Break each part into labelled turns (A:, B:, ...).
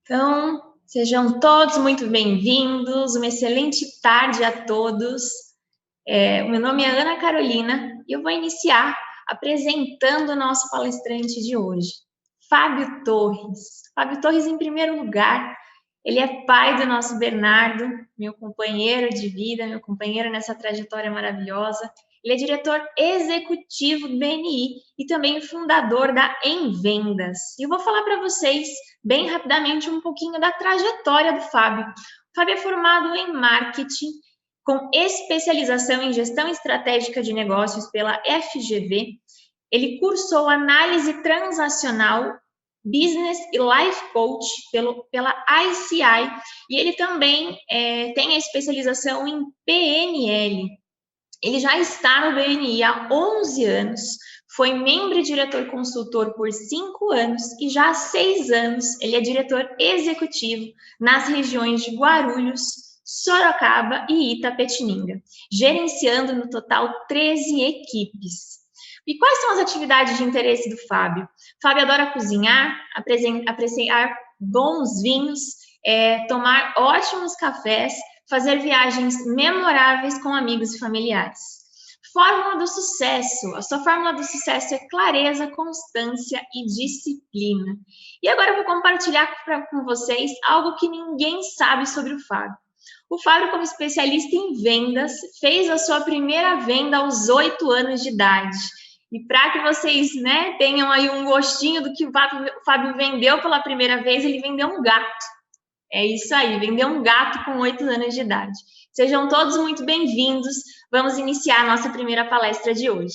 A: Então, sejam todos muito bem-vindos, uma excelente tarde a todos. O meu nome é Ana Carolina e eu vou iniciar apresentando o nosso palestrante de hoje, Fábio Torres. Fábio Torres, em primeiro lugar, ele é pai do nosso Bernardo, meu companheiro de vida, meu companheiro nessa trajetória maravilhosa. Ele é diretor executivo do BNI e também fundador da Em Vendas. E eu vou falar para vocês, bem rapidamente, um pouquinho da trajetória do Fábio. O Fábio é formado em marketing, com especialização em gestão estratégica de negócios pela FGV. Ele cursou análise transacional, business e life coach pela ICI. E ele também tem a especialização em PNL. Ele já está no BNI há 11 anos, foi membro e diretor consultor por 5 anos e já há 6 anos ele é diretor executivo nas regiões de Guarulhos, Sorocaba e Itapetininga, gerenciando no total 13 equipes. E quais são as atividades de interesse do Fábio? Fábio adora cozinhar, apreciar bons vinhos, tomar ótimos cafés, fazer viagens memoráveis com amigos e familiares. Fórmula do sucesso. A sua fórmula do sucesso é clareza, constância e disciplina. E agora eu vou compartilhar com vocês algo que ninguém sabe sobre o Fábio. O Fábio, como especialista em vendas, fez a sua primeira venda aos 8 anos de idade. E para que vocês tenham aí um gostinho do que o Fábio vendeu pela primeira vez, ele vendeu um gato. É isso aí, vendeu um gato com 8 anos de idade. Sejam todos muito bem-vindos. Vamos iniciar a nossa primeira palestra de hoje.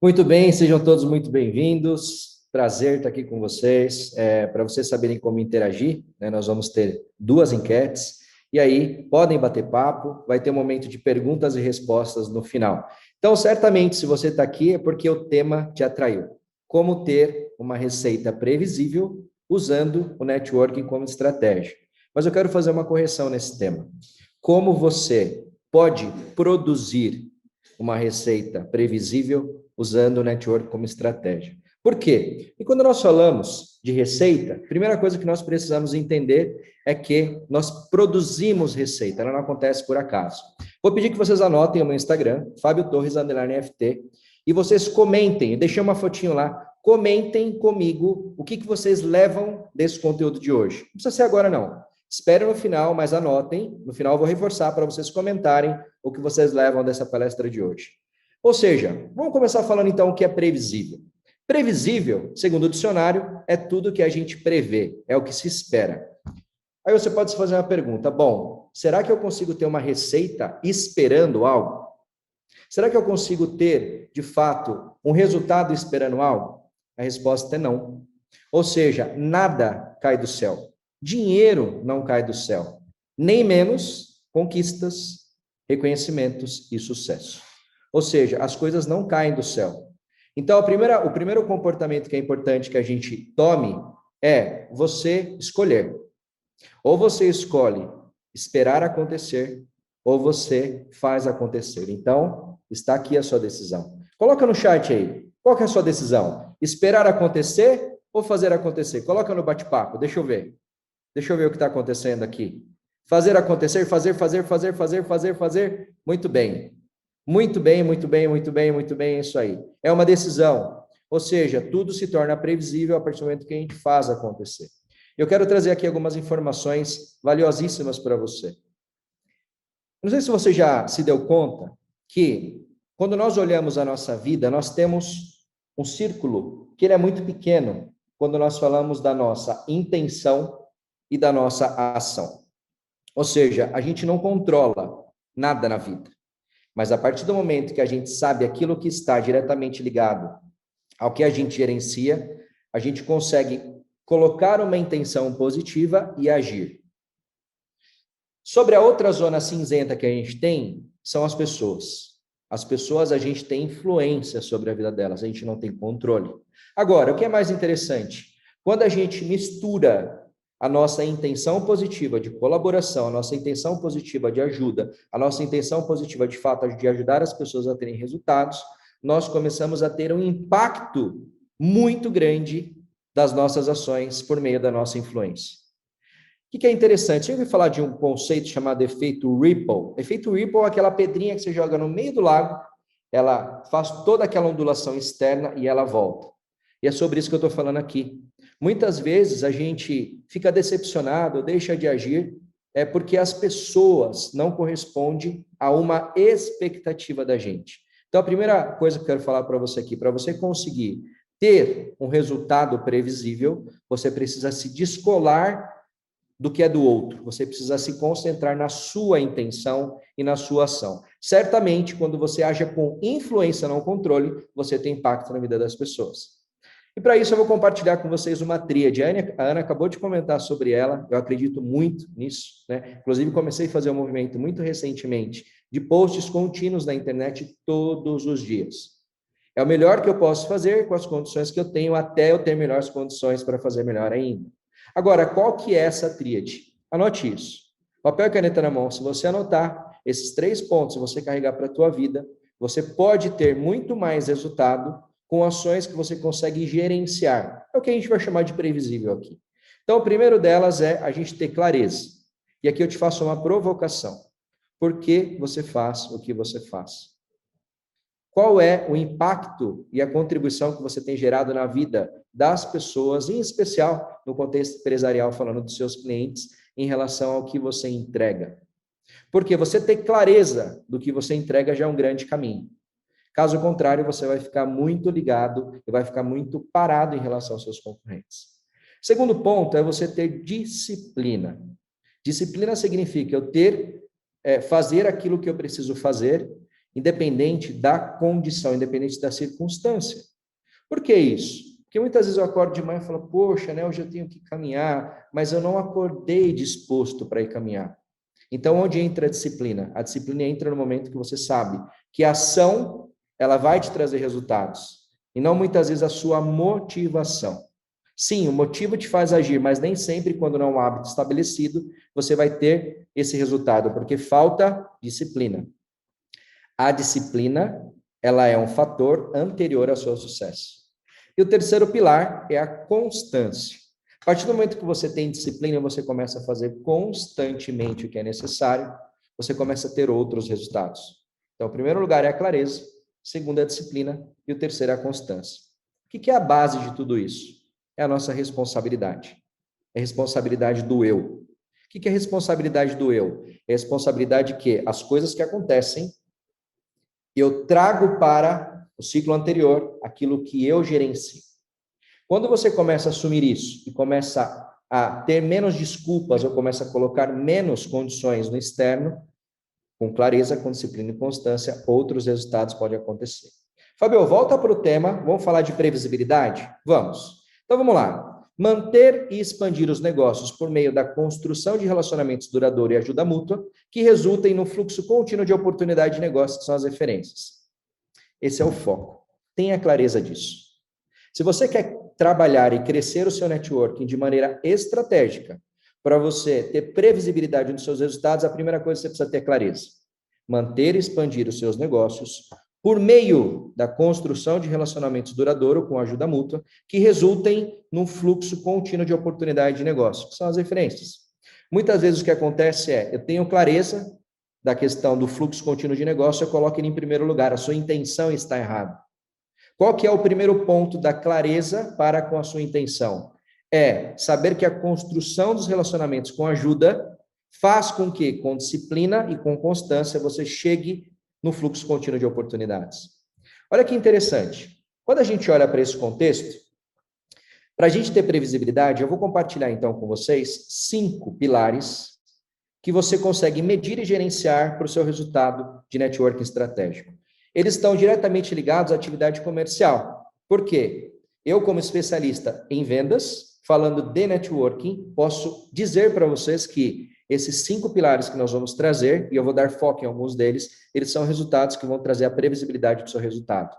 B: Muito bem, sejam todos muito bem-vindos. Prazer estar aqui com vocês. Para vocês saberem como interagir, nós vamos ter 2 enquetes. E aí, podem bater papo, vai ter um momento de perguntas e respostas no final. Então, certamente, se você está aqui, é porque o tema te atraiu. Como ter uma receita previsível usando o networking como estratégia. Mas eu quero fazer uma correção nesse tema. Como você pode produzir uma receita previsível usando o network como estratégia? Por quê? E quando nós falamos de receita, a primeira coisa que nós precisamos entender é que nós produzimos receita, ela não acontece por acaso. Vou pedir que vocês anotem o meu Instagram, Fábio Torres _FT, e vocês comentem, eu deixei uma fotinho lá, comentem comigo o que vocês levam desse conteúdo de hoje. Não precisa ser agora, não. Espere no final, mas anotem. No final eu vou reforçar para vocês comentarem o que vocês levam dessa palestra de hoje. Ou seja, vamos começar falando então o que é previsível. Previsível, segundo o dicionário, é tudo que a gente prevê, é o que se espera. Aí você pode se fazer uma pergunta, bom, será que eu consigo ter uma receita esperando algo? Será que eu consigo ter, de fato, um resultado esperando algo? A resposta é não. Ou seja, nada cai do céu. Dinheiro não cai do céu. Nem menos conquistas, reconhecimentos e sucesso. Ou seja, as coisas não caem do céu. Então, o primeiro comportamento que é importante que a gente tome é você escolher. Ou você escolhe esperar acontecer, ou você faz acontecer. Então, está aqui a sua decisão. Coloca no chat aí. Qual que é a sua decisão? Esperar acontecer ou fazer acontecer? Coloca no bate-papo, deixa eu ver. Deixa eu ver o que está acontecendo aqui. Fazer acontecer, fazer. Muito bem. Muito bem, é isso aí. É uma decisão. Ou seja, tudo se torna previsível a partir do momento que a gente faz acontecer. Eu quero trazer aqui algumas informações valiosíssimas para você. Não sei se você já se deu conta que, quando nós olhamos a nossa vida, nós temos um círculo que ele é muito pequeno quando nós falamos da nossa intenção e da nossa ação. Ou seja, a gente não controla nada na vida. Mas a partir do momento que a gente sabe aquilo que está diretamente ligado ao que a gente gerencia, a gente consegue colocar uma intenção positiva e agir. Sobre a outra zona cinzenta que a gente tem, são as pessoas. As pessoas, a gente tem influência sobre a vida delas, a gente não tem controle. Agora, o que é mais interessante? Quando a gente mistura a nossa intenção positiva de colaboração, a nossa intenção positiva de ajuda, a nossa intenção positiva, de fato, de ajudar as pessoas a terem resultados, nós começamos a ter um impacto muito grande das nossas ações por meio da nossa influência. O que é interessante? Eu ouvi falar de um conceito chamado efeito Ripple. Efeito Ripple é aquela pedrinha que você joga no meio do lago, ela faz toda aquela ondulação externa e ela volta. E é sobre isso que eu estou falando aqui. Muitas vezes a gente fica decepcionado, deixa de agir, porque as pessoas não correspondem a uma expectativa da gente. Então, a primeira coisa que eu quero falar para você aqui, para você conseguir ter um resultado previsível, você precisa se descolar do que é do outro. Você precisa se concentrar na sua intenção e na sua ação. Certamente, quando você age com influência, não controle, você tem impacto na vida das pessoas. E para isso eu vou compartilhar com vocês uma tríade. A Ana acabou de comentar sobre ela, eu acredito muito nisso, né? Inclusive comecei a fazer um movimento muito recentemente de posts contínuos na internet todos os dias. É o melhor que eu posso fazer com as condições que eu tenho, até eu ter melhores condições para fazer melhor ainda. Agora, qual que é essa tríade? Anote isso. Papel e caneta na mão. Se você anotar esses 3 pontos, se você carregar para a tua vida, você pode ter muito mais resultado com ações que você consegue gerenciar. É o que a gente vai chamar de previsível aqui. Então, o primeiro delas é a gente ter clareza. E aqui eu te faço uma provocação. Por que você faz o que você faz? Qual é o impacto e a contribuição que você tem gerado na vida das pessoas, em especial no contexto empresarial, falando dos seus clientes, em relação ao que você entrega? Porque você ter clareza do que você entrega já é um grande caminho. Caso contrário, você vai ficar muito ligado e vai ficar muito parado em relação aos seus concorrentes. Segundo ponto é você ter disciplina. Disciplina significa eu fazer aquilo que eu preciso fazer, independente da condição, independente da circunstância. Por que isso? Porque muitas vezes eu acordo de manhã e falo, poxa, né, hoje eu tenho que caminhar, mas eu não acordei disposto para ir caminhar. Então, onde entra a disciplina? A disciplina entra no momento que você sabe que a ação ela vai te trazer resultados, e não muitas vezes a sua motivação. Sim, o motivo te faz agir, mas nem sempre, quando não é um hábito estabelecido, você vai ter esse resultado, porque falta disciplina. A disciplina, ela é um fator anterior ao seu sucesso. E o terceiro pilar é a constância. A partir do momento que você tem disciplina, você começa a fazer constantemente o que é necessário, você começa a ter outros resultados. Então, o primeiro lugar é a clareza, o segundo é a disciplina e o terceiro é a constância. O que é a base de tudo isso? É a nossa responsabilidade. É a responsabilidade do eu. O que é a responsabilidade do eu? É a responsabilidade que as coisas que acontecem, eu trago para o ciclo anterior aquilo que eu gerencio. Quando você começa a assumir isso e começa a ter menos desculpas ou começa a colocar menos condições no externo, com clareza, com disciplina e constância, outros resultados podem acontecer. Fabio, volta para o tema, vamos falar de previsibilidade? Vamos. Então vamos lá. Manter e expandir os negócios por meio da construção de relacionamentos duradouros e ajuda mútua, que resultem no fluxo contínuo de oportunidade de negócio, que são as referências. Esse é o foco. Tenha clareza disso. Se você quer trabalhar e crescer o seu networking de maneira estratégica, para você ter previsibilidade nos seus resultados, a primeira coisa que você precisa ter é clareza. Manter e expandir os seus negócios por meio da construção de relacionamentos duradouros com ajuda mútua, que resultem num fluxo contínuo de oportunidade de negócio, que são as referências. Muitas vezes o que acontece é, eu tenho clareza da questão do fluxo contínuo de negócio, eu coloco ele em primeiro lugar, a sua intenção está errada. Qual que é o primeiro ponto da clareza para com a sua intenção? É saber que a construção dos relacionamentos com ajuda faz com que, com disciplina e com constância, você chegue no fluxo contínuo de oportunidades. Olha que interessante. Quando a gente olha para esse contexto, para a gente ter previsibilidade, eu vou compartilhar então com vocês 5 pilares que você consegue medir e gerenciar para o seu resultado de networking estratégico. Eles estão diretamente ligados à atividade comercial. Por quê? Eu, como especialista em vendas, falando de networking, posso dizer para vocês que esses 5 pilares que nós vamos trazer, e eu vou dar foco em alguns deles, eles são resultados que vão trazer a previsibilidade do seu resultado.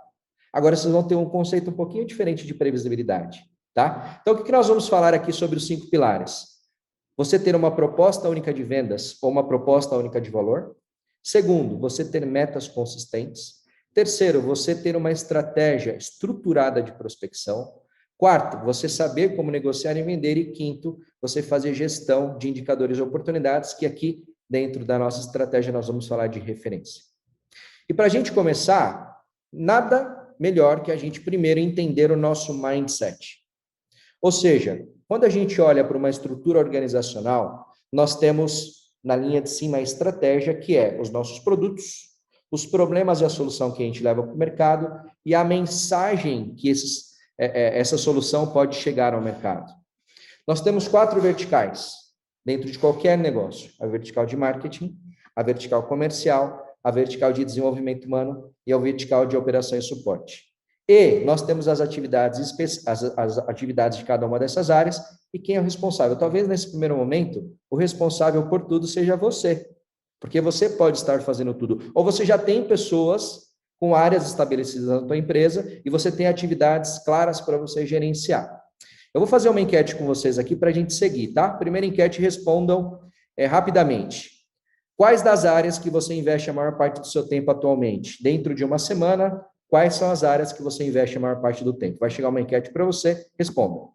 B: Agora, vocês vão ter um conceito um pouquinho diferente de previsibilidade, tá? Então, o que nós vamos falar aqui sobre os 5 pilares? Você ter uma proposta única de vendas ou uma proposta única de valor. Segundo, você ter metas consistentes. Terceiro, você ter uma estratégia estruturada de prospecção. Quarto, você saber como negociar e vender. E quinto, você fazer gestão de indicadores e oportunidades, que aqui, dentro da nossa estratégia, nós vamos falar de referência. E para a gente começar, nada melhor que a gente primeiro entender o nosso mindset. Ou seja, quando a gente olha para uma estrutura organizacional, nós temos na linha de cima a estratégia, que é os nossos produtos, os problemas e a solução que a gente leva para o mercado e a mensagem que essa solução pode chegar ao mercado. Nós temos 4 verticais dentro de qualquer negócio: a vertical de marketing, a vertical comercial, a vertical de desenvolvimento humano e a vertical de operação e suporte. E nós temos as atividades de cada uma dessas áreas e quem é o responsável. Talvez nesse primeiro momento, o responsável por tudo seja você, porque você pode estar fazendo tudo. Ou você já tem pessoas com áreas estabelecidas na tua empresa e você tem atividades claras para você gerenciar. Eu vou fazer uma enquete com vocês aqui para a gente seguir, tá? Primeira enquete, respondam rapidamente. Quais das áreas que você investe a maior parte do seu tempo atualmente? Dentro de uma semana, quais são as áreas que você investe a maior parte do tempo? Vai chegar uma enquete para você, responda.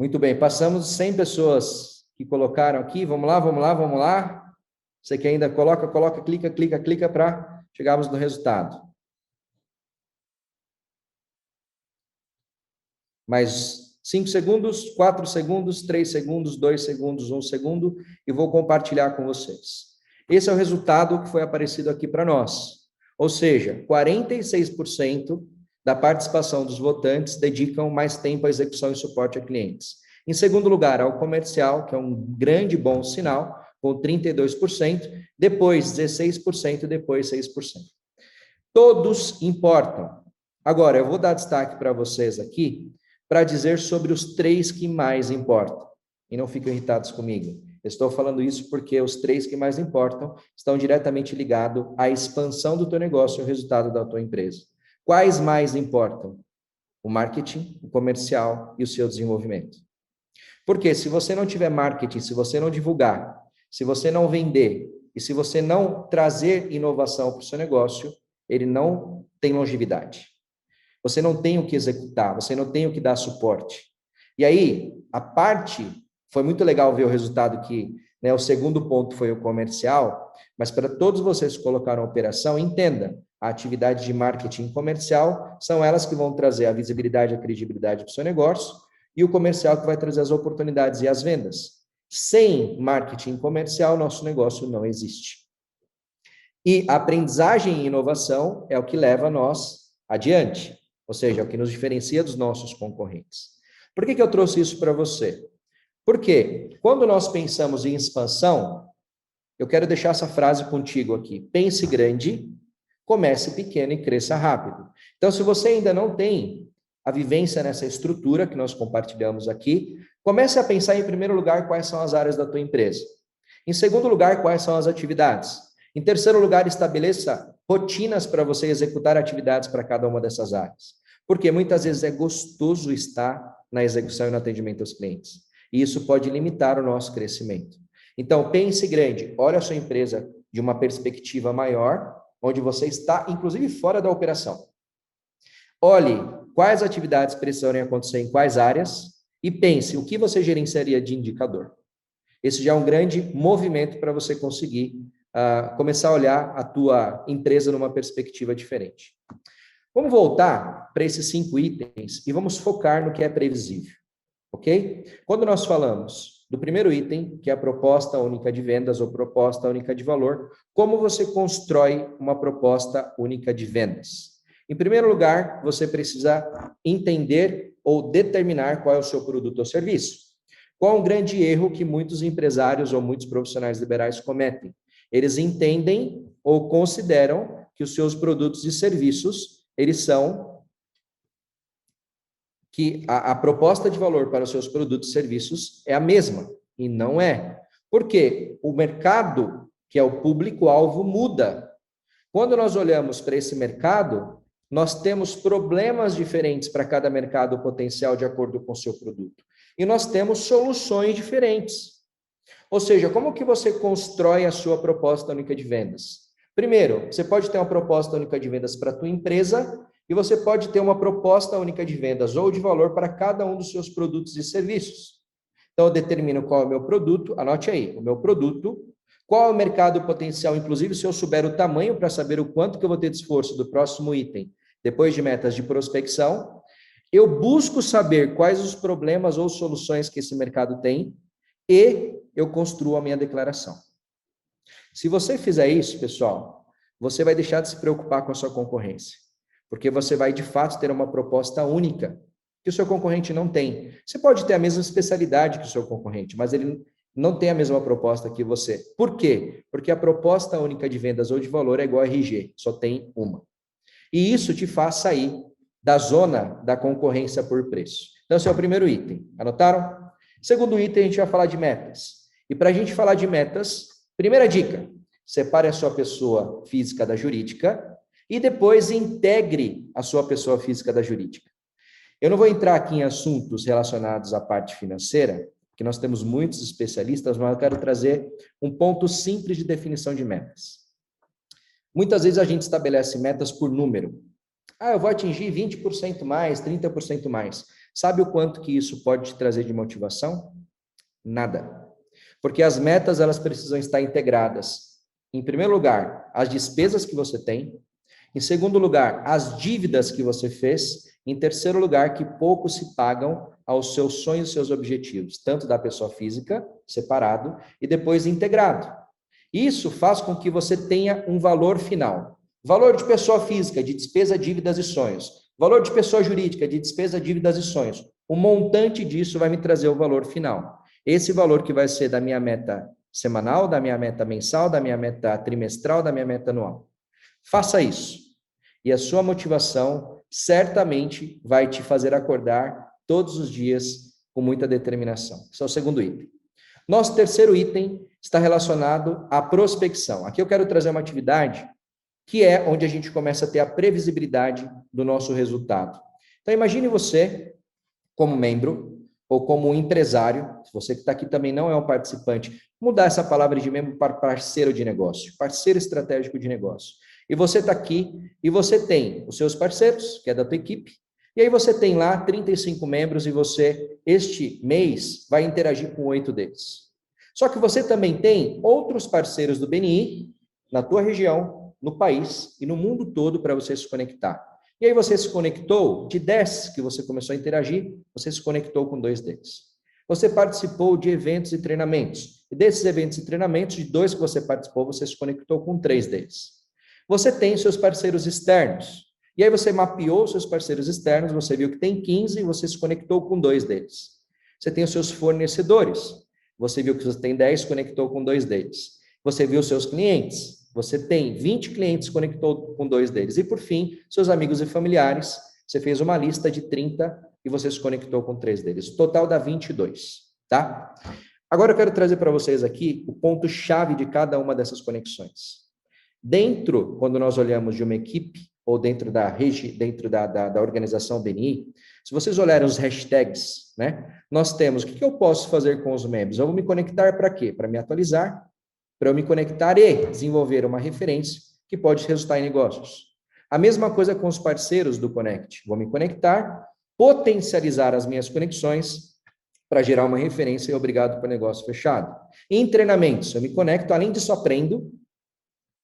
B: Muito bem, passamos 100 pessoas que colocaram aqui. Vamos lá, vamos lá, vamos lá. Você que ainda coloca, clica para chegarmos no resultado. Mais 5 segundos, 4 segundos, 3 segundos, 2 segundos, 1 segundo, e vou compartilhar com vocês. Esse é o resultado que foi aparecido aqui para nós. Ou seja, 46% da participação dos votantes dedicam mais tempo à execução e suporte a clientes. Em segundo lugar, ao comercial, que é um grande bom sinal, com 32%, depois 16% e depois 6%. Todos importam. Agora, eu vou dar destaque para vocês aqui, para dizer sobre os 3 que mais importam. E não fiquem irritados comigo. Estou falando isso porque os 3 que mais importam estão diretamente ligados à expansão do teu negócio e ao resultado da tua empresa. Quais mais importam? O marketing, o comercial e o seu desenvolvimento. Porque se você não tiver marketing, se você não divulgar, se você não vender e se você não trazer inovação para o seu negócio, ele não tem longevidade. Você não tem o que executar, você não tem o que dar suporte. E aí, foi muito legal ver o resultado que, né, o segundo ponto foi o comercial, mas para todos vocês que colocaram a operação, entenda, a atividade de marketing comercial são elas que vão trazer a visibilidade e a credibilidade para o seu negócio, e o comercial que vai trazer as oportunidades e as vendas. Sem marketing comercial, nosso negócio não existe. E a aprendizagem e inovação é o que leva nós adiante. Ou seja, é o que nos diferencia dos nossos concorrentes. Por que eu trouxe isso para você? Porque quando nós pensamos em expansão, eu quero deixar essa frase contigo aqui. Pense grande, comece pequeno e cresça rápido. Então, se você ainda não tem a vivência nessa estrutura que nós compartilhamos aqui, comece a pensar em primeiro lugar quais são as áreas da tua empresa. Em segundo lugar, quais são as atividades. Em terceiro lugar, estabeleça rotinas para você executar atividades para cada uma dessas áreas. Porque muitas vezes é gostoso estar na execução e no atendimento aos clientes. E isso pode limitar o nosso crescimento. Então, pense grande, olhe a sua empresa de uma perspectiva maior, onde você está, inclusive, fora da operação. Olhe quais atividades precisam acontecer em quais áreas e pense o que você gerenciaria de indicador. Esse já é um grande movimento para você conseguir começar a olhar a tua empresa numa perspectiva diferente. Vamos voltar para esses 5 itens e vamos focar no que é previsível, ok? Quando nós falamos do primeiro item, que é a proposta única de vendas ou proposta única de valor, como você constrói uma proposta única de vendas? Em primeiro lugar, você precisa entender ou determinar qual é o seu produto ou serviço. Qual é um grande erro que muitos empresários ou muitos profissionais liberais cometem? Eles entendem ou consideram que os seus produtos e serviços, eles são que a proposta de valor para os seus produtos e serviços é a mesma, e não é. Por quê? O mercado que é o público-alvo, muda. Quando nós olhamos para esse mercado, nós temos problemas diferentes para cada mercado potencial de acordo com o seu produto. E nós temos soluções diferentes. Ou seja, como que você constrói a sua proposta única de vendas? Primeiro, você pode ter uma proposta única de vendas para a tua empresa e você pode ter uma proposta única de vendas ou de valor para cada um dos seus produtos e serviços. Então, eu determino qual é o meu produto, anote aí, o meu produto, qual é o mercado potencial, inclusive se eu souber o tamanho para saber o quanto que eu vou ter de esforço do próximo item, depois de metas de prospecção, eu busco saber quais os problemas ou soluções que esse mercado tem e eu construo a minha declaração. Se você fizer isso, pessoal, você vai deixar de se preocupar com a sua concorrência, porque você vai, de fato, ter uma proposta única que o seu concorrente não tem. Você pode ter a mesma especialidade que o seu concorrente, mas ele não tem a mesma proposta que você. Por quê? Porque a proposta única de vendas ou de valor é igual a RG, só tem uma. E isso te faz sair da zona da concorrência por preço. Então, esse é o primeiro item. Anotaram? Segundo item, a gente vai falar de metas. E para a gente falar de metas, primeira dica, separe a sua pessoa física da jurídica e depois integre a sua pessoa física da jurídica. Eu não vou entrar aqui em assuntos relacionados à parte financeira, porque nós temos muitos especialistas, mas eu quero trazer um ponto simples de definição de metas. Muitas vezes a gente estabelece metas por número. Eu vou atingir 20% mais, 30% mais. Sabe o quanto que isso pode te trazer de motivação? Nada. Porque as metas, elas precisam estar integradas. Em primeiro lugar, as despesas que você tem. Em segundo lugar, as dívidas que você fez. Em terceiro lugar, que pouco se pagam aos seus sonhos e seus objetivos, tanto da pessoa física, separado, e depois integrado. Isso faz com que você tenha um valor final. Valor de pessoa física, de despesa, dívidas e sonhos. Valor de pessoa jurídica, de despesa, dívidas e sonhos. O montante disso vai me trazer o valor final. Esse valor que vai ser da minha meta semanal, da minha meta mensal, da minha meta trimestral, da minha meta anual. Faça isso. E a sua motivação certamente vai te fazer acordar todos os dias com muita determinação. Esse é o segundo item. Nosso terceiro item está relacionado à prospecção. Aqui eu quero trazer uma atividade que é onde a gente começa a ter a previsibilidade do nosso resultado. Então, imagine você, como membro, ou como empresário, você que está aqui também não é um participante, mudar essa palavra de membro para parceiro de negócio, parceiro estratégico de negócio. E você está aqui e você tem os seus parceiros, que é da tua equipe, e aí você tem lá 35 membros e você, este mês, vai interagir com 8 deles. Só que você também tem outros parceiros do BNI na tua região, no país e no mundo todo para você se conectar. E aí você se conectou, de 10 que você começou a interagir, você se conectou com 2 deles. Você participou de eventos e treinamentos. E desses eventos e treinamentos, de 2 que você participou, você se conectou com 3 deles. Você tem seus parceiros externos. E aí você mapeou seus parceiros externos, você viu que tem 15 e você se conectou com 2 deles. Você tem os seus fornecedores. Você viu que você tem 10, se conectou com 2 deles. Você viu os seus clientes. Você tem 20 clientes, conectou com 2 deles. E, por fim, seus amigos e familiares. Você fez uma lista de 30 e você se conectou com 3 deles. O total dá 22, tá? Agora eu quero trazer para vocês aqui o ponto-chave de cada uma dessas conexões. Dentro, quando nós olhamos de uma equipe, ou dentro da organização BNI, se vocês olharem os hashtags, né? Nós temos, o que eu posso fazer com os membros? Eu vou me conectar para quê? Para me atualizar, para eu me conectar e desenvolver uma referência que pode resultar em negócios. A mesma coisa com os parceiros do Connect. Vou me conectar, potencializar as minhas conexões para gerar uma referência e obrigado para negócio fechado. Em treinamentos, eu me conecto, além disso aprendo,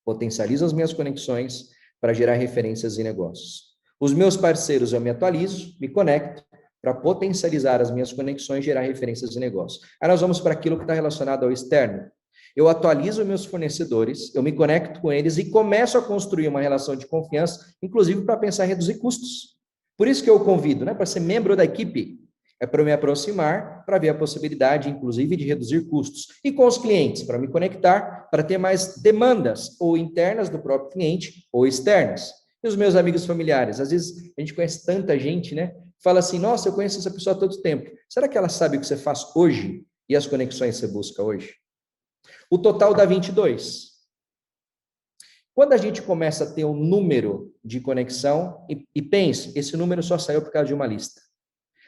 B: potencializo as minhas conexões para gerar referências e negócios. Os meus parceiros eu me atualizo, me conecto para potencializar as minhas conexões e gerar referências e negócios. Aí nós vamos para aquilo que está relacionado ao externo. Eu atualizo meus fornecedores, eu me conecto com eles e começo a construir uma relação de confiança, inclusive para pensar em reduzir custos. Por isso que eu convido, né, para ser membro da equipe, é para eu me aproximar, para ver a possibilidade, inclusive, de reduzir custos. E com os clientes, para me conectar, para ter mais demandas, ou internas do próprio cliente, ou externas. E os meus amigos familiares, às vezes a gente conhece tanta gente, né? Fala assim, nossa, eu conheço essa pessoa há todo tempo. Será que ela sabe o que você faz hoje e as conexões que você busca hoje? O total dá 22. Quando a gente começa a ter um número de conexão, e pense, esse número só saiu por causa de uma lista.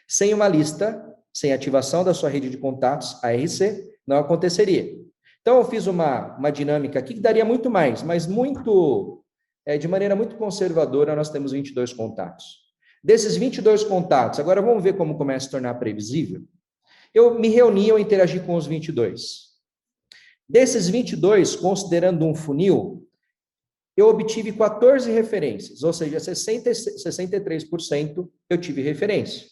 B: Sem uma lista, sem ativação da sua rede de contatos, a RC, não aconteceria. Então, eu fiz uma dinâmica aqui que daria muito mais, mas de maneira muito conservadora, nós temos 22 contatos. Desses 22 contatos, agora vamos ver como começa a se tornar previsível. Eu me reuni, eu interagi com os 22. Desses 22, considerando um funil, eu obtive 14 referências, ou seja, 63% eu tive referência.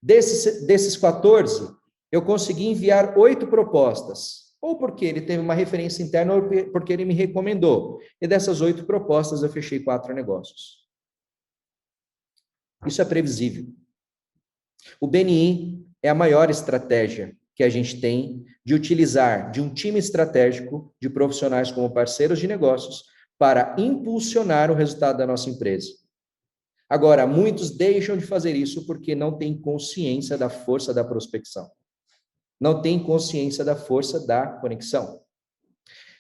B: Desses 14, eu consegui enviar 8 propostas, ou porque ele teve uma referência interna, ou porque ele me recomendou. E dessas 8 propostas, eu fechei 4 negócios. Isso é previsível. O BNI é a maior estratégia que a gente tem de utilizar de um time estratégico de profissionais como parceiros de negócios para impulsionar o resultado da nossa empresa. Agora, muitos deixam de fazer isso porque não têm consciência da força da prospecção. Não têm consciência da força da conexão.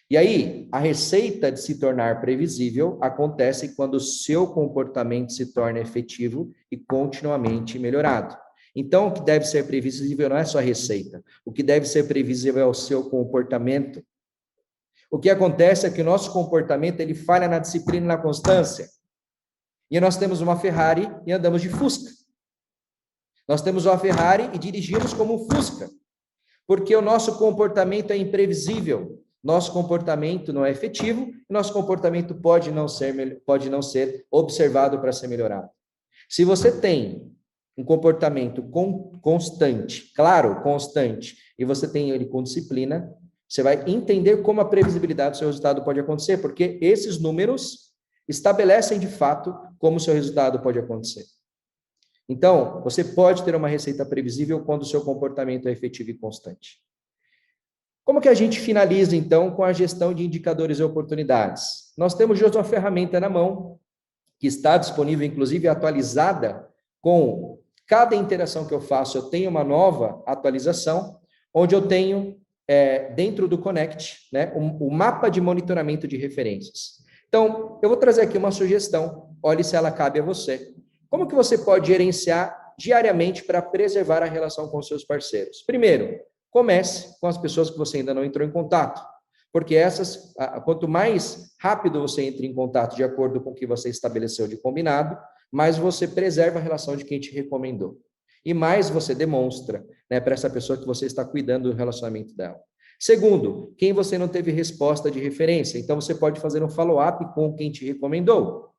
B: E aí, a receita de se tornar previsível acontece quando o seu comportamento se torna efetivo e continuamente melhorado. Então, o que deve ser previsível não é só a receita. O que deve ser previsível é o seu comportamento. O que acontece é que o nosso comportamento ele falha na disciplina e na constância. E nós temos uma Ferrari e andamos de Fusca. Nós temos uma Ferrari e dirigimos como um Fusca. Porque o nosso comportamento é imprevisível. Nosso comportamento não é efetivo, e nosso comportamento pode não ser observado para ser melhorado. Se você tem um comportamento constante, claro, constante, e você tem ele com disciplina, você vai entender como a previsibilidade do seu resultado pode acontecer, porque esses números estabelecem de fato como o seu resultado pode acontecer. Então, você pode ter uma receita previsível quando o seu comportamento é efetivo e constante. Como que a gente finaliza, então, com a gestão de indicadores e oportunidades? Nós temos hoje uma ferramenta na mão, que está disponível, inclusive atualizada, com cada interação que eu faço, eu tenho uma nova atualização, onde eu tenho, dentro do Connect, né, o mapa de monitoramento de referências. Então, eu vou trazer aqui uma sugestão, olhe se ela cabe a você. Como que você pode gerenciar diariamente para preservar a relação com seus parceiros? Primeiro, comece com as pessoas que você ainda não entrou em contato, porque quanto mais rápido você entra em contato de acordo com o que você estabeleceu de combinado, mais você preserva a relação de quem te recomendou. E mais você demonstra, né, para essa pessoa que você está cuidando do relacionamento dela. Segundo, quem você não teve resposta de referência, então você pode fazer um follow-up com quem te recomendou.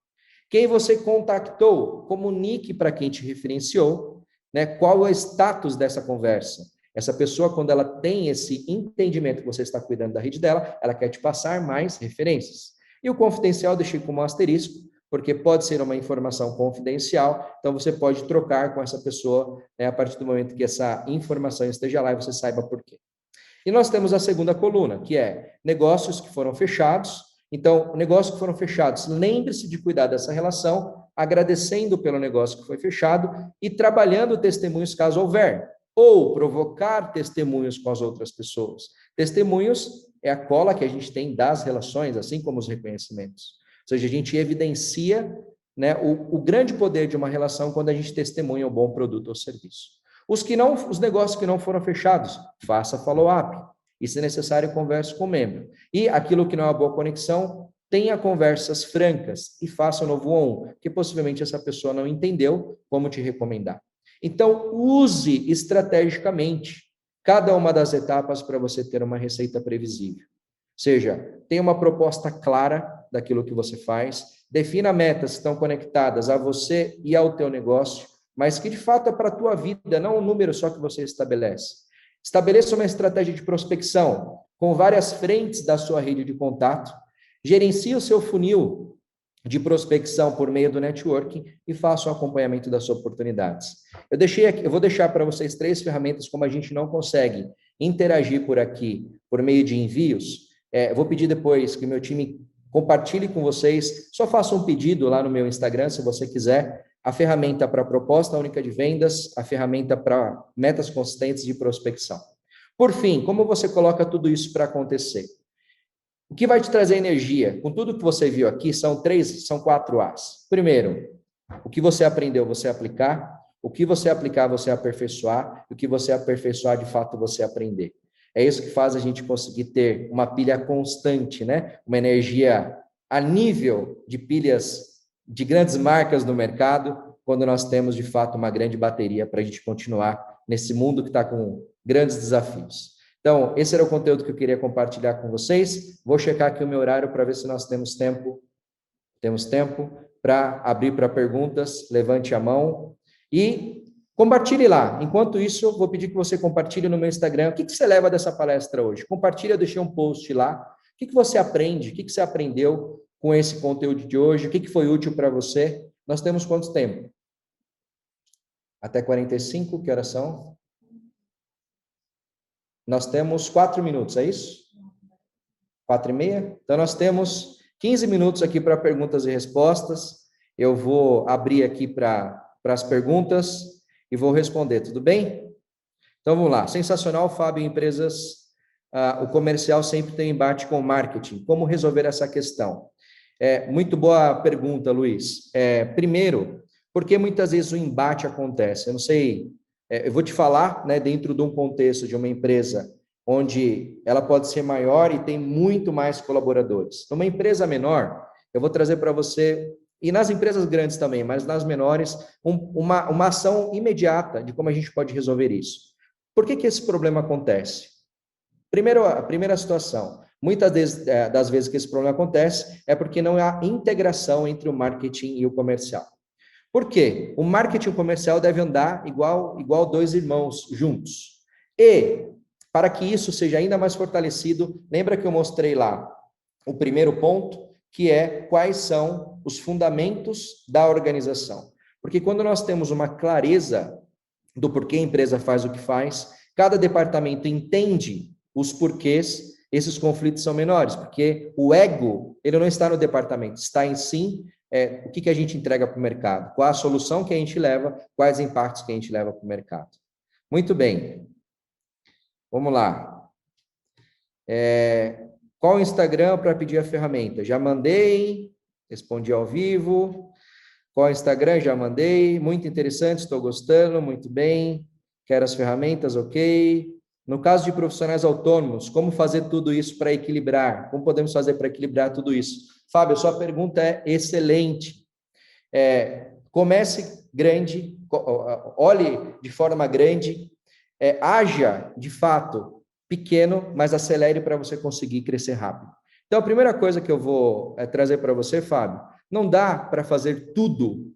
B: Quem você contactou, comunique para quem te referenciou, né, qual é o status dessa conversa. Essa pessoa, quando ela tem esse entendimento que você está cuidando da rede dela, ela quer te passar mais referências. E o confidencial eu deixei como um asterisco, porque pode ser uma informação confidencial, então você pode trocar com essa pessoa, né, a partir do momento que essa informação esteja lá e você saiba por quê. E nós temos a segunda coluna, que é negócios que foram fechados. Então, negócios que foram fechados, lembre-se de cuidar dessa relação, agradecendo pelo negócio que foi fechado e trabalhando testemunhos caso houver. Ou provocar testemunhos com as outras pessoas. Testemunhos é a cola que a gente tem das relações, assim como os reconhecimentos. Ou seja, a gente evidencia, né, o grande poder de uma relação quando a gente testemunha um bom produto ou serviço. Os negócios que não foram fechados, faça follow-up. E, se necessário, converse com o membro. E aquilo que não é uma boa conexão, tenha conversas francas e faça um novo on, que possivelmente essa pessoa não entendeu como te recomendar. Então, use estrategicamente cada uma das etapas para você ter uma receita previsível. Ou seja, tenha uma proposta clara daquilo que você faz, defina metas que estão conectadas a você e ao teu negócio, mas que de fato é para a tua vida, não um número só que você estabelece. Estabeleça uma estratégia de prospecção com várias frentes da sua rede de contato, gerencie o seu funil de prospecção por meio do networking e faça o acompanhamento das suas oportunidades. Eu vou deixar para vocês 3 ferramentas como a gente não consegue interagir por aqui por meio de envios. Vou pedir depois que meu time compartilhe com vocês, só faça um pedido lá no meu Instagram, se você quiser, a ferramenta para proposta única de vendas, a ferramenta para metas consistentes de prospecção. Por fim, como você coloca tudo isso para acontecer? O que vai te trazer energia? Com tudo que você viu aqui, são 4 As. Primeiro, o que você aprendeu, você aplicar. O que você aplicar, você aperfeiçoar. O que você aperfeiçoar, de fato, você aprender. É isso que faz a gente conseguir ter uma pilha constante, né? Uma energia a nível de pilhas de grandes marcas no mercado, quando nós temos, de fato, uma grande bateria para a gente continuar nesse mundo que está com grandes desafios. Então, esse era o conteúdo que eu queria compartilhar com vocês. Vou checar aqui o meu horário para ver se nós temos tempo. Temos tempo para abrir para perguntas. Levante a mão e compartilhe lá. Enquanto isso, vou pedir que você compartilhe no meu Instagram. O que você leva dessa palestra hoje? Compartilha, eu deixei um post lá. O que você aprende? O que você aprendeu com esse conteúdo de hoje? O que foi útil para você? Nós temos quanto tempo? Até 45, que horas são? Nós temos 4 minutos, é isso? 4h30? Então, nós temos 15 minutos aqui para perguntas e respostas. Eu vou abrir aqui para as perguntas e vou responder, tudo bem? Então, vamos lá. Sensacional, Fábio, empresas, o comercial sempre tem embate com o marketing. Como resolver essa questão? Muito boa pergunta, Luiz. Primeiro, porque muitas vezes o embate acontece? Eu não sei, eu vou te falar, né, dentro de um contexto de uma empresa onde ela pode ser maior e tem muito mais colaboradores. Numa empresa menor, eu vou trazer para você, e nas empresas grandes também, mas nas menores, uma ação imediata de como a gente pode resolver isso. Por que esse problema acontece? Primeiro, a primeira situação, muitas das vezes que esse problema acontece é porque não há integração entre o marketing e o comercial. Por quê? O marketing e o comercial devem andar igual dois irmãos juntos. E, para que isso seja ainda mais fortalecido, lembra que eu mostrei lá o primeiro ponto, que é quais são os fundamentos da organização. Porque quando nós temos uma clareza do porquê a empresa faz o que faz, cada departamento entende os porquês, esses conflitos são menores, porque o ego, ele não está no departamento, está em si, o que a gente entrega para o mercado, qual a solução que a gente leva, quais impactos que a gente leva para o mercado. Muito bem. Vamos lá. Qual o Instagram para pedir a ferramenta? Já mandei, respondi ao vivo. Qual o Instagram? Já mandei. Muito interessante, estou gostando, muito bem. Quero as ferramentas, ok. No caso de profissionais autônomos, como fazer tudo isso para equilibrar? Como podemos fazer para equilibrar tudo isso? Fábio, sua pergunta é excelente. Comece grande, olhe de forma grande, haja de fato pequeno, mas acelere para você conseguir crescer rápido. Então, a primeira coisa que eu vou trazer para você, Fábio, não dá para fazer tudo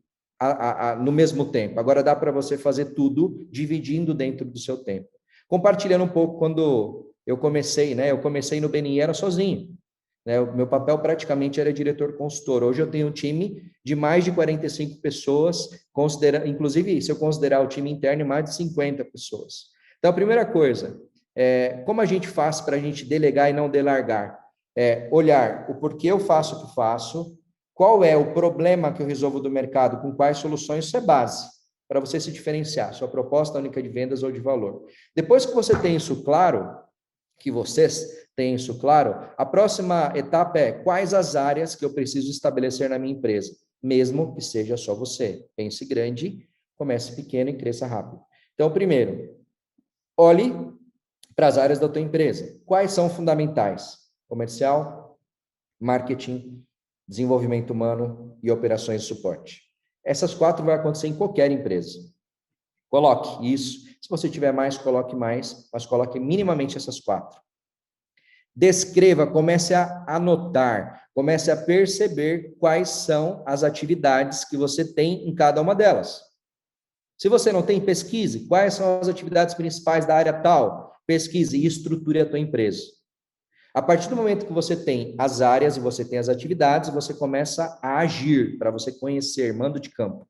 B: no mesmo tempo. Agora dá para você fazer tudo dividindo dentro do seu tempo. Compartilhando um pouco, quando eu comecei, né? Eu comecei no BNI, era sozinho. Né? O meu papel praticamente era diretor consultor. Hoje eu tenho um time de mais de 45 pessoas, inclusive, se eu considerar o time interno, mais de 50 pessoas. Então, a primeira coisa, como a gente faz para a gente delegar e não delargar? Olhar o porquê eu faço o que faço, qual é o problema que eu resolvo do mercado, com quais soluções, isso é base, para você se diferenciar, sua proposta única de vendas ou de valor. Depois que você tem isso claro, a próxima etapa é quais as áreas que eu preciso estabelecer na minha empresa, mesmo que seja só você. Pense grande, comece pequeno e cresça rápido. Então, primeiro, olhe para as áreas da tua empresa. Quais são fundamentais? Comercial, marketing, desenvolvimento humano e operações de suporte. Essas 4 vai acontecer em qualquer empresa. Coloque isso. Se você tiver mais, coloque mais, mas coloque minimamente essas 4. Descreva, comece a anotar, comece a perceber quais são as atividades que você tem em cada uma delas. Se você não tem, pesquise. Quais são as atividades principais da área tal? Pesquise e estruture a tua empresa. A partir do momento que você tem as áreas e você tem as atividades, você começa a agir para você conhecer, mando de campo.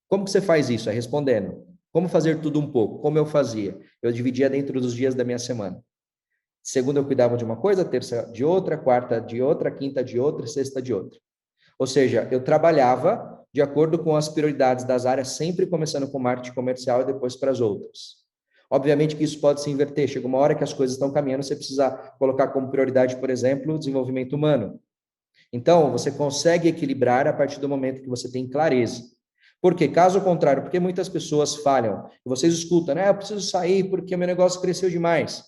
B: Como que você faz isso? Respondendo. Como fazer tudo um pouco? Como eu fazia? Eu dividia dentro dos dias da minha semana. Segunda eu cuidava de uma coisa, terça de outra, quarta de outra, quinta de outra, sexta de outra. Ou seja, eu trabalhava de acordo com as prioridades das áreas, sempre começando com marketing comercial e depois para as outras. Obviamente que isso pode se inverter. Chega uma hora que as coisas estão caminhando, você precisa colocar como prioridade, por exemplo, o desenvolvimento humano. Então, você consegue equilibrar a partir do momento que você tem clareza. Por quê? Caso contrário, porque muitas pessoas falham, vocês escutam, né? Eu preciso sair porque o meu negócio cresceu demais.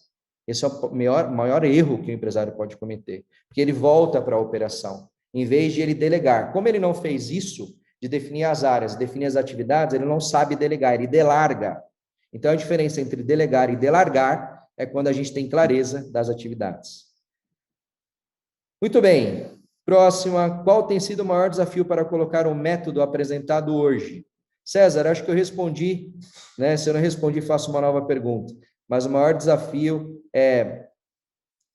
B: Esse é o maior erro que o empresário pode cometer, porque ele volta para a operação, em vez de ele delegar. Como ele não fez isso, de definir as áreas, definir as atividades, ele não sabe delegar, ele delarga. Então, a diferença entre delegar e delargar é quando a gente tem clareza das atividades. Muito bem. Próxima. Qual tem sido o maior desafio para colocar o método apresentado hoje? César, acho que eu respondi, né? Se eu não respondi, faço uma nova pergunta. Mas o maior desafio é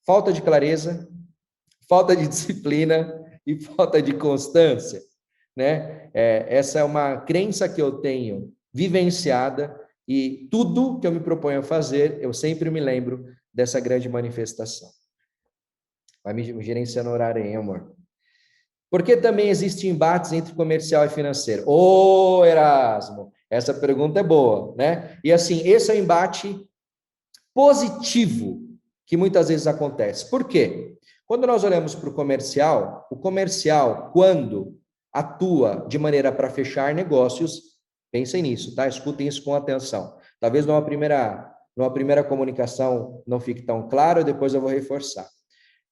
B: falta de clareza, falta de disciplina e falta de constância, né? Essa é uma crença que eu tenho vivenciada e tudo que eu me proponho a fazer, eu sempre me lembro dessa grande manifestação. Vai me gerenciando o horário aí, amor. Por que também existem embates entre comercial e financeiro? Ô, Erasmo, essa pergunta é boa, né? E assim, esse é um embate positivo que muitas vezes acontece. Por quê? Quando nós olhamos para o comercial, quando atua de maneira para fechar negócios, pensem nisso, tá? Escutem isso com atenção. Talvez numa primeira comunicação não fique tão claro, depois eu vou reforçar.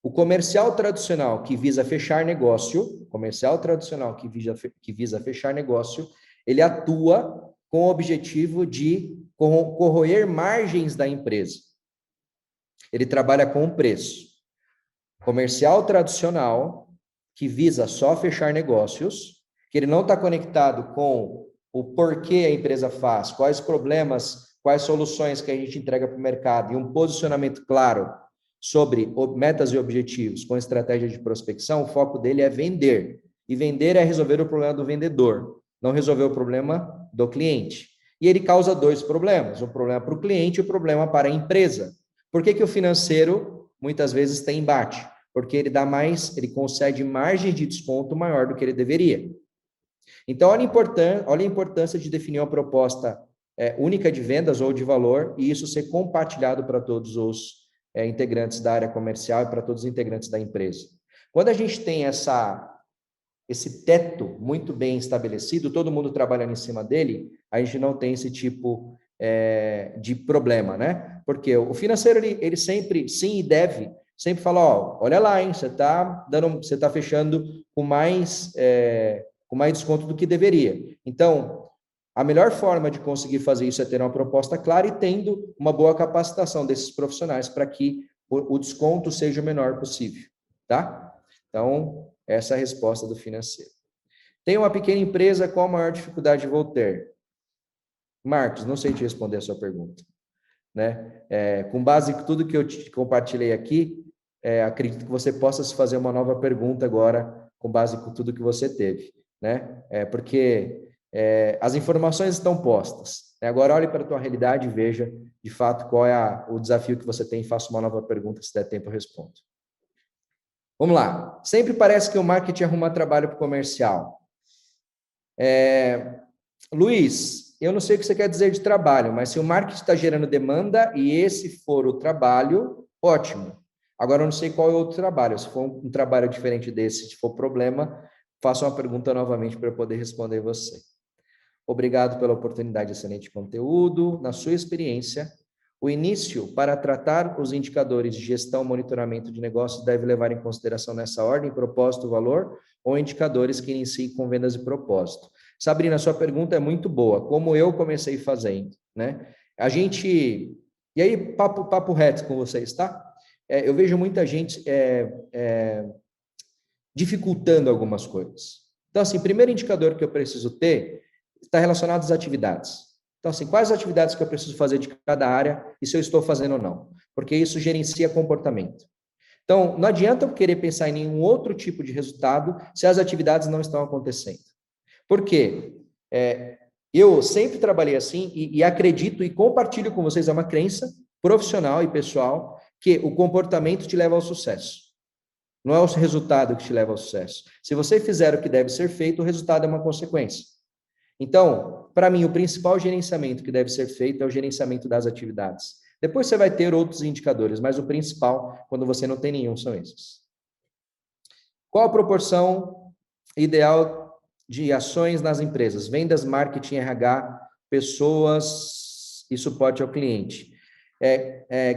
B: O comercial tradicional que visa fechar negócio, ele atua com o objetivo de corroer margens da empresa. Ele trabalha com o preço. Comercial tradicional que visa só fechar negócios, que ele não está conectado com o porquê a empresa faz, quais problemas, quais soluções que a gente entrega para o mercado e um posicionamento claro sobre metas e objetivos com estratégia de prospecção, o foco dele é vender. E vender é resolver o problema do vendedor, não resolver o problema do cliente. E ele causa dois problemas, um problema para o cliente e um problema para a empresa. Por que o financeiro, muitas vezes, tem embate? Porque ele concede margem de desconto maior do que ele deveria. Então, olha a importância de definir uma proposta única de vendas ou de valor e isso ser compartilhado para todos os integrantes da área comercial e para todos os integrantes da empresa. Quando a gente tem esse teto muito bem estabelecido, todo mundo trabalhando em cima dele, a gente não tem esse tipo de problema, né? Porque o financeiro, ele sempre, sim e deve, sempre fala, olha lá, hein, você tá fechando com mais desconto do que deveria. Então, a melhor forma de conseguir fazer isso é ter uma proposta clara e tendo uma boa capacitação desses profissionais para que o desconto seja o menor possível, tá? Então, essa é a resposta do financeiro. Tem uma pequena empresa, qual a maior dificuldade vou ter? Marcos, não sei te responder a sua pergunta, né? Com base em tudo que eu te compartilhei aqui, acredito que você possa se fazer uma nova pergunta agora, com base em tudo que você teve, né? Porque as informações estão postas. Agora olhe para a tua realidade e veja, de fato, qual é o desafio que você tem e faça uma nova pergunta, se der tempo eu respondo. Vamos lá. Sempre parece que o marketing arruma trabalho para o comercial. Luiz, eu não sei o que você quer dizer de trabalho, mas se o marketing está gerando demanda e esse for o trabalho, ótimo. Agora eu não sei qual é o outro trabalho. Se for um trabalho diferente desse, se for problema, faça uma pergunta novamente para eu poder responder você. Obrigado pela oportunidade, excelente conteúdo. Na sua experiência, o início para tratar os indicadores de gestão e monitoramento de negócios deve levar em consideração nessa ordem, propósito, valor, ou indicadores que iniciem com vendas e propósito. Sabrina, sua pergunta é muito boa, como eu comecei fazendo, né? E aí, papo reto com vocês, tá? Eu vejo muita gente dificultando algumas coisas. Então, assim, primeiro indicador que eu preciso ter está relacionado às atividades. Então, assim, quais atividades que eu preciso fazer de cada área e se eu estou fazendo ou não? Porque isso gerencia comportamento. Então, não adianta eu querer pensar em nenhum outro tipo de resultado se as atividades não estão acontecendo. Por quê? Eu sempre trabalhei assim e acredito e compartilho com vocês, é uma crença profissional e pessoal, que o comportamento te leva ao sucesso. Não é o resultado que te leva ao sucesso. Se você fizer o que deve ser feito, o resultado é uma consequência. Então, para mim, o principal gerenciamento que deve ser feito é o gerenciamento das atividades. Depois você vai ter outros indicadores, mas o principal, quando você não tem nenhum, são esses. Qual a proporção ideal de ações nas empresas? Vendas, marketing, RH, pessoas e suporte ao cliente.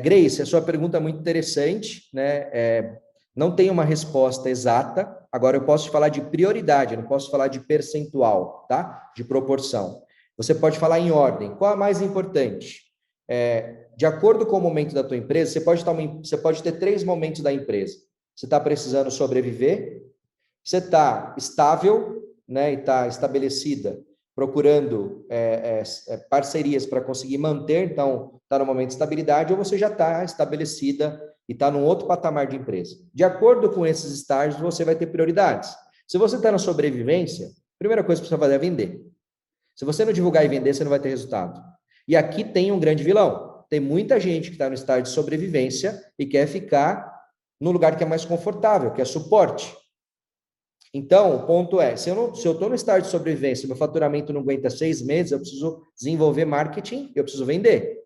B: Grace, a sua pergunta é muito interessante, né? Não tem uma resposta exata. Agora, eu posso falar de prioridade, eu não posso falar de percentual, tá? De proporção. Você pode falar em ordem. Qual a mais importante? De acordo com o momento da tua empresa, você pode ter 3 momentos da empresa. Você está precisando sobreviver, você está estável, né, e está estabelecida, procurando parcerias para conseguir manter, então está no momento de estabilidade, ou você já está estabelecida e está num outro patamar de empresa. De acordo com esses estágios, você vai ter prioridades. Se você está na sobrevivência, a primeira coisa que você vai fazer é vender. Se você não divulgar e vender, você não vai ter resultado. E aqui tem um grande vilão. Tem muita gente que está no estágio de sobrevivência e quer ficar no lugar que é mais confortável, que é suporte. Então, o ponto é, se eu estou no estágio de sobrevivência, meu faturamento não aguenta 6 meses, eu preciso desenvolver marketing, eu preciso vender.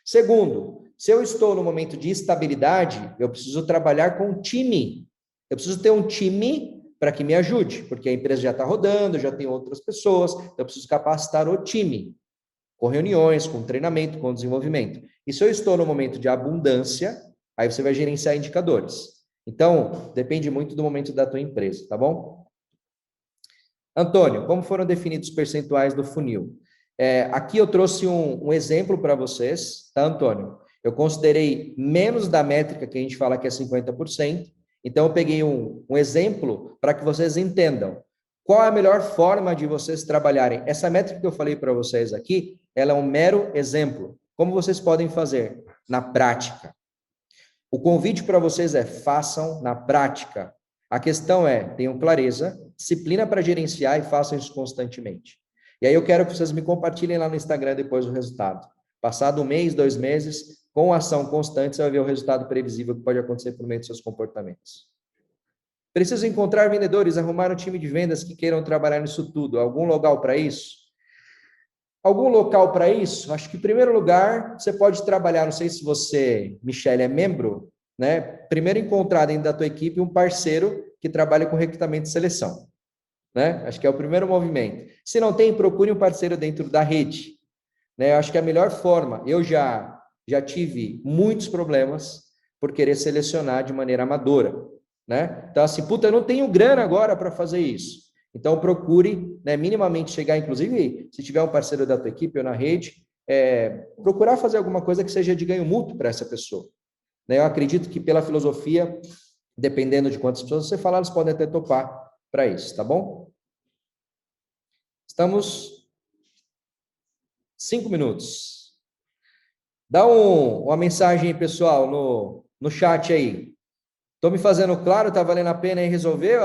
B: Segundo, se eu estou no momento de estabilidade, eu preciso trabalhar com um time. Eu preciso ter um time para que me ajude, porque a empresa já está rodando, já tem outras pessoas, então eu preciso capacitar o time, com reuniões, com treinamento, com desenvolvimento. E se eu estou no momento de abundância, aí você vai gerenciar indicadores. Então, depende muito do momento da tua empresa, tá bom? Antônio, como foram definidos os percentuais do funil? Aqui eu trouxe um exemplo para vocês, tá, Antônio? Eu considerei menos da métrica que a gente fala que é 50%, então eu peguei um exemplo para que vocês entendam qual é a melhor forma de vocês trabalharem. Essa métrica que eu falei para vocês aqui, ela é um mero exemplo. Como vocês podem fazer? Na prática. O convite para vocês é façam na prática. A questão é, tenham clareza, disciplina para gerenciar e façam isso constantemente. E aí eu quero que vocês me compartilhem lá no Instagram depois o resultado. Passado 1 mês, 2 meses, com ação constante, você vai ver o resultado previsível que pode acontecer por meio dos seus comportamentos. Preciso encontrar vendedores, arrumar um time de vendas que queiram trabalhar nisso tudo. Algum local para isso? Algum local para isso? Acho que, em primeiro lugar, você pode trabalhar, não sei se você, Michele, é membro, né? Primeiro encontrar dentro da tua equipe um parceiro que trabalha com recrutamento e seleção, né? Acho que é o primeiro movimento. Se não tem, procure um parceiro dentro da rede, né? Eu acho que é a melhor forma. Eu já tive muitos problemas por querer selecionar de maneira amadora, né? Então, assim, puta, eu não tenho grana agora para fazer isso. Então, procure, né, minimamente chegar, inclusive, se tiver um parceiro da tua equipe ou na rede, procurar fazer alguma coisa que seja de ganho mútuo para essa pessoa. Né? Eu acredito que pela filosofia, dependendo de quantas pessoas você falar, eles podem até topar para isso, tá bom? Estamos 5 minutos. Dá uma mensagem aí, pessoal, no chat aí. Estou me fazendo claro? Está valendo a pena aí resolver?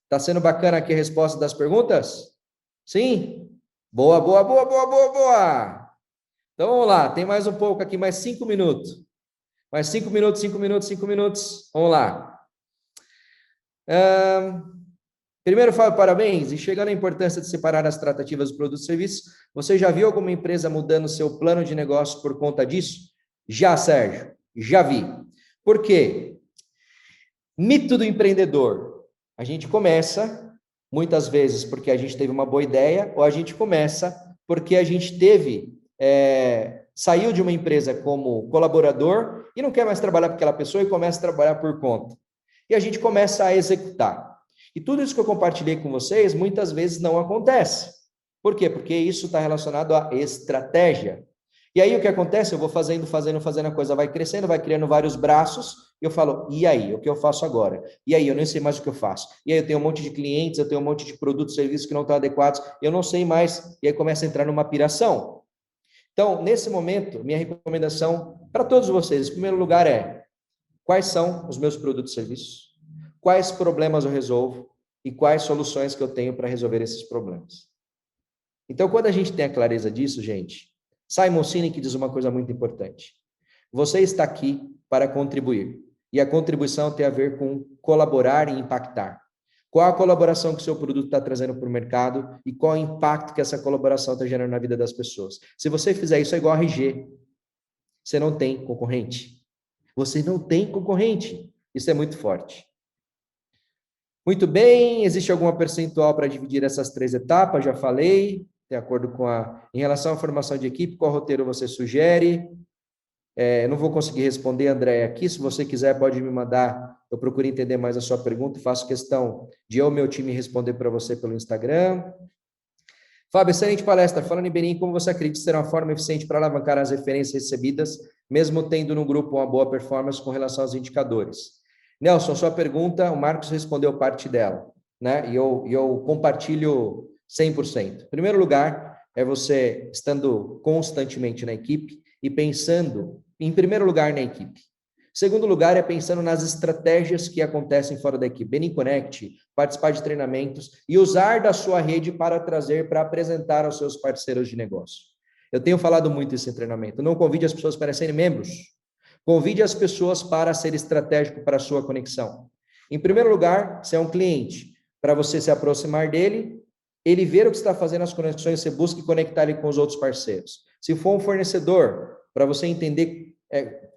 B: Está sendo bacana aqui a resposta das perguntas? Sim? Boa, boa, boa, boa, boa, boa! Então, vamos lá. Tem mais um pouco aqui, mais 5 minutos. Mais 5 minutos, 5 minutos, 5 minutos. Vamos lá. Primeiro, Fábio, parabéns. E chegando à importância de separar as tratativas dos produtos e serviços, você já viu alguma empresa mudando seu plano de negócio por conta disso? Já, Sérgio. Já vi. Por quê? Mito do empreendedor. A gente começa, muitas vezes, porque a gente teve uma boa ideia, ou a gente começa porque a gente saiu de uma empresa como colaborador e não quer mais trabalhar para aquela pessoa e começa a trabalhar por conta. E a gente começa a executar. E tudo isso que eu compartilhei com vocês, muitas vezes não acontece. Por quê? Porque isso está relacionado à estratégia. E aí o que acontece? Eu vou fazendo a coisa vai crescendo, vai criando vários braços, e eu falo, e aí? O que eu faço agora? E aí? Eu nem sei mais o que eu faço. E aí eu tenho um monte de clientes, eu tenho um monte de produtos, serviços que não estão adequados, eu não sei mais, e aí começa a entrar numa piração. Então, nesse momento, minha recomendação para todos vocês, em primeiro lugar quais são os meus produtos e serviços? Quais problemas eu resolvo? E quais soluções que eu tenho para resolver esses problemas? Então, quando a gente tem a clareza disso, gente, Simon Sinek diz uma coisa muito importante. Você está aqui para contribuir. E a contribuição tem a ver com colaborar e impactar. Qual a colaboração que o seu produto está trazendo para o mercado e qual o impacto que essa colaboração está gerando na vida das pessoas. Se você fizer isso, é igual a RG. Você não tem concorrente. Você não tem concorrente. Isso é muito forte. Muito bem, existe alguma percentual para dividir essas 3 etapas? Já falei, de acordo com em relação à formação de equipe, qual roteiro você sugere? Eu não vou conseguir responder, André, aqui. Se você quiser, pode me mandar. Eu procuro entender mais a sua pergunta e faço questão de eu e meu time responder para você pelo Instagram. Fábio, excelente palestra. Falando em Benin, como você acredita ser uma forma eficiente para alavancar as referências recebidas, mesmo tendo no grupo uma boa performance com relação aos indicadores? Nelson, sua pergunta, o Marcos respondeu parte dela, né? E eu compartilho 100%. Em primeiro lugar, é você estando constantemente na equipe e pensando, em primeiro lugar, na equipe. Segundo lugar, é pensando nas estratégias que acontecem fora da equipe. Benin Connect, participar de treinamentos e usar da sua rede para trazer, para apresentar aos seus parceiros de negócio. Eu tenho falado muito isso em treinamento. Não convide as pessoas para serem membros. Convide as pessoas para ser estratégico para a sua conexão. Em primeiro lugar, se é um cliente, para você se aproximar dele, ele ver o que está fazendo as conexões, você busca conectar ele com os outros parceiros. Se for um fornecedor, para você entender,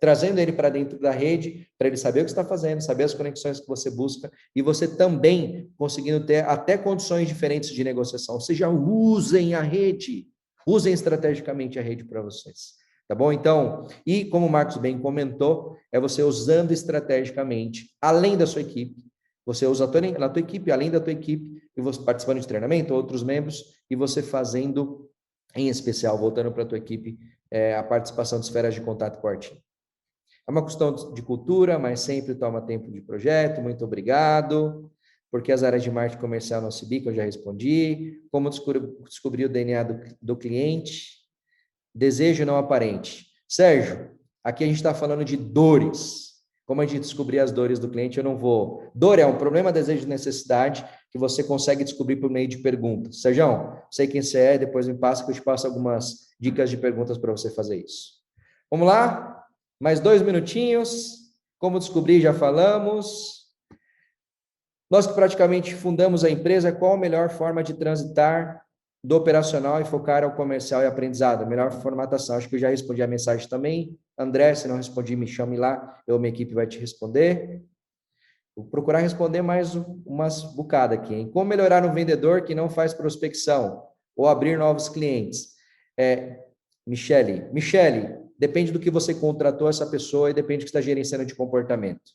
B: trazendo ele para dentro da rede, para ele saber o que está fazendo, saber as conexões que você busca, e você também conseguindo ter até condições diferentes de negociação. Ou seja, usem a rede, usem estrategicamente a rede para vocês. Tá bom? Então, e como o Marcos bem comentou, é você usando estrategicamente, além da sua equipe, você usa na tua equipe, além da tua equipe, e você participando de treinamento, outros membros, e você fazendo, em especial, voltando para a tua equipe, a participação de esferas de contato com o time. É uma questão de cultura, mas sempre toma tempo de projeto. Muito obrigado. Porque as áreas de marketing comercial não se bicam, eu já respondi. Como descobrir o DNA do cliente? Desejo não aparente. Sérgio, aqui a gente está falando de dores. Como a gente descobrir as dores do cliente, eu não vou. Dor é um problema, desejo, necessidade, que você consegue descobrir por meio de perguntas. Sérgio, sei quem você é, depois me passa que eu te passo algumas dicas de perguntas para você fazer isso. Vamos lá? Mais 2 minutinhos. Como descobrir, já falamos. Nós que praticamente fundamos a empresa, qual a melhor forma de transitar do operacional e focar ao comercial e aprendizado? Melhor formatação. Acho que eu já respondi a mensagem também. André, se não respondi, me chame lá, minha equipe vai te responder. Vou procurar responder mais umas bocadas aqui, hein? Como melhorar um vendedor que não faz prospecção ou abrir novos clientes? Michele, depende do que você contratou essa pessoa e depende do que está gerenciando de comportamento.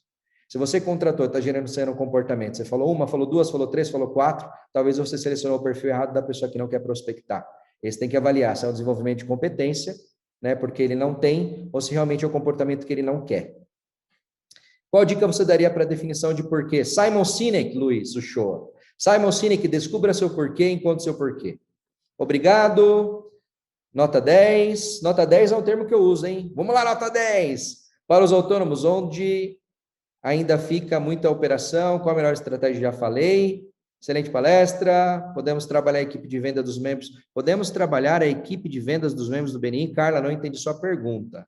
B: Se você contratou, está gerenciando um comportamento, você falou 1, falou 2, falou 3, falou 4, talvez você selecionou o perfil errado da pessoa que não quer prospectar. Esse tem que avaliar se é um desenvolvimento de competência, né, porque ele não tem, ou se realmente é o comportamento que ele não quer. Qual dica você daria para a definição de porquê? Simon Sinek, Luiz, o show. Simon Sinek, descubra seu porquê, encontre seu porquê. Obrigado. Nota 10. Nota 10 é um termo que eu uso, hein? Vamos lá, nota 10. Para os autônomos, onde ainda fica muita operação, qual a melhor estratégia? Já falei. Excelente palestra. Podemos trabalhar a equipe de venda dos membros. Podemos trabalhar a equipe de vendas dos membros do Benin? Carla, não entendi sua pergunta.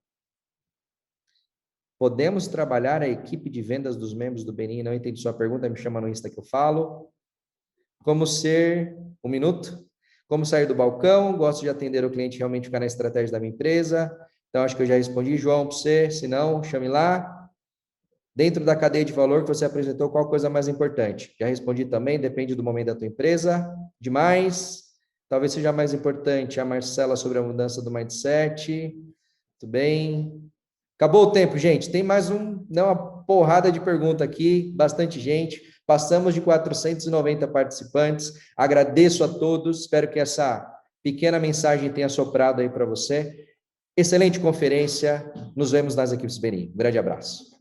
B: Podemos trabalhar a equipe de vendas dos membros do Benin? Não entendi sua pergunta, me chama no Insta que eu falo. Como ser... 1 minuto. Como sair do balcão? Gosto de atender o cliente, realmente ficar na estratégia da minha empresa. Então, acho que eu já respondi, João, para você. Se não, chame lá. Dentro da cadeia de valor que você apresentou, qual coisa mais importante? Já respondi também, depende do momento da tua empresa. Demais. Talvez seja mais importante a Marcela sobre a mudança do mindset. Muito bem. Acabou o tempo, gente. Tem mais uma porrada de pergunta aqui, bastante gente. Passamos de 490 participantes. Agradeço a todos. Espero que essa pequena mensagem tenha soprado aí para você. Excelente conferência. Nos vemos nas equipes Benin. Um grande abraço.